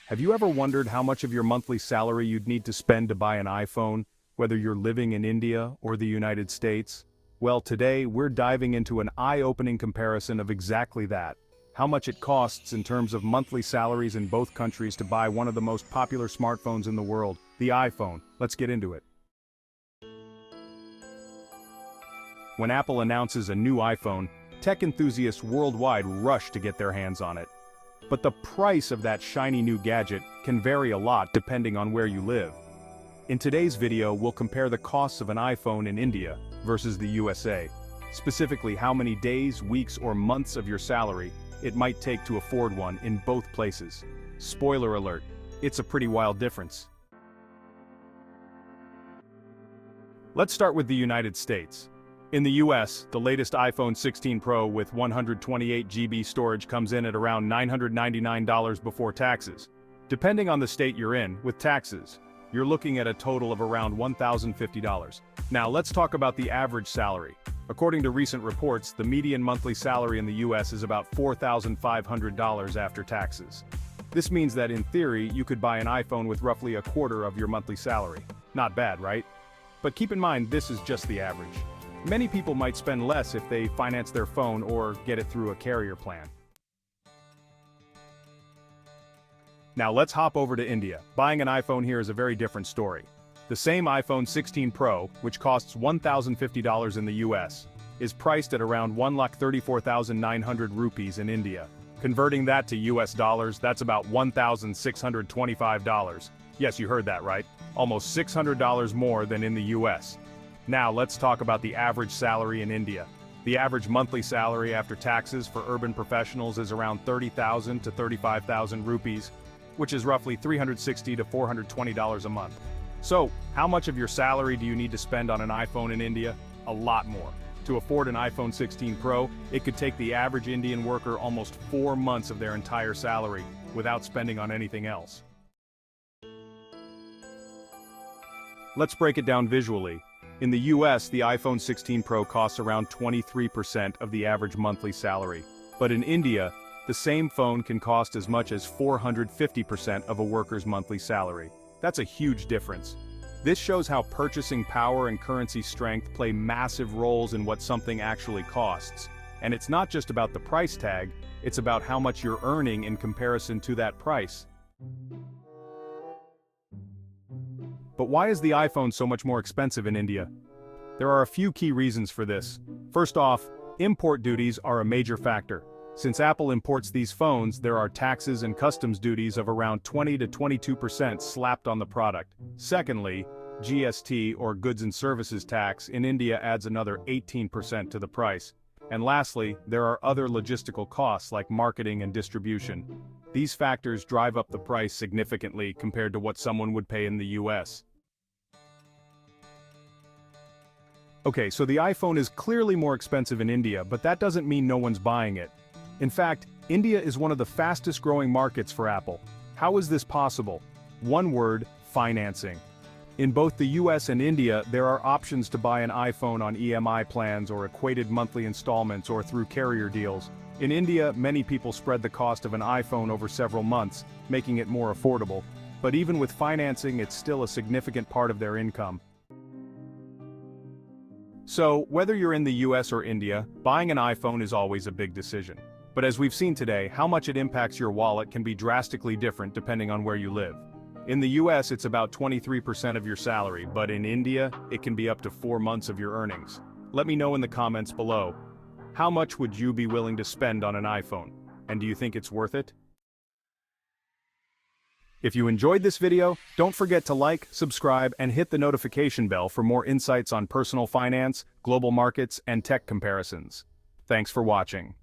Have you ever wondered how much of your monthly salary you'd need to spend to buy an iPhone, whether you're living in India or the United States? Well, today we're diving into an eye-opening comparison of exactly that. How much it costs in terms of monthly salaries in both countries to buy one of the most popular smartphones in the world, the iPhone. Let's get into it. When Apple announces a new iPhone, tech enthusiasts worldwide rush to get their hands on it. But the price of that shiny new gadget can vary a lot depending on where you live. In today's video, we'll compare the costs of an iPhone in India versus the USA. Specifically, how many days, weeks, or months of your salary it might take to afford one in both places. Spoiler alert, it's a pretty wild difference. Let's start with the United States. In the US, the latest iPhone 16 Pro with 128 GB storage comes in at around $999 before taxes. Depending on the state you're in, with taxes, you're looking at a total of around $1,050. Now let's talk about the average salary. According to recent reports, the median monthly salary in the US is about $4,500 after taxes. This means that in theory, you could buy an iPhone with roughly a quarter of your monthly salary. Not bad, right? But keep in mind, this is just the average. Many people might spend less if they finance their phone or get it through a carrier plan. Now let's hop over to India. Buying an iPhone here is a very different story. The same iPhone 16 Pro, which costs $1,050 in the US, is priced at around 1,34,900 rupees in India. Converting that to US dollars, that's about $1,625. Yes, you heard that right. Almost $600 more than in the US. Now let's talk about the average salary in India. The average monthly salary after taxes for urban professionals is around 30,000 to 35,000 rupees, which is roughly $360 to $420 a month. So, how much of your salary do you need to spend on an iPhone in India? A lot more. To afford an iPhone 16 Pro, it could take the average Indian worker almost 4 months of their entire salary without spending on anything else. Let's break it down visually. In the US, the iPhone 16 Pro costs around 23% of the average monthly salary. But in India, the same phone can cost as much as 450% of a worker's monthly salary. That's a huge difference. This shows how purchasing power and currency strength play massive roles in what something actually costs. And it's not just about the price tag, it's about how much you're earning in comparison to that price. But why is the iPhone so much more expensive in India? There are a few key reasons for this. First off, import duties are a major factor. Since Apple imports these phones, there are taxes and customs duties of around 20 to 22% slapped on the product. Secondly, GST or goods and services tax in India adds another 18% to the price. And lastly, there are other logistical costs like marketing and distribution. These factors drive up the price significantly compared to what someone would pay in the US. Okay, so the iPhone is clearly more expensive in India, but that doesn't mean no one's buying it. In fact, India is one of the fastest growing markets for Apple. How is this possible? One word: financing. In both the US and India, there are options to buy an iPhone on EMI plans or equated monthly installments or through carrier deals. In India, many people spread the cost of an iPhone over several months, making it more affordable. But even with financing, it's still a significant part of their income. So, whether you're in the US or India, buying an iPhone is always a big decision. But as we've seen today, how much it impacts your wallet can be drastically different depending on where you live. In the US, it's about 23% of your salary, but in India, it can be up to 4 months of your earnings. Let me know in the comments below. How much would you be willing to spend on an iPhone? And do you think it's worth it? If you enjoyed this video, don't forget to like, subscribe, and hit the notification bell for more insights on personal finance, global markets, and tech comparisons. Thanks for watching.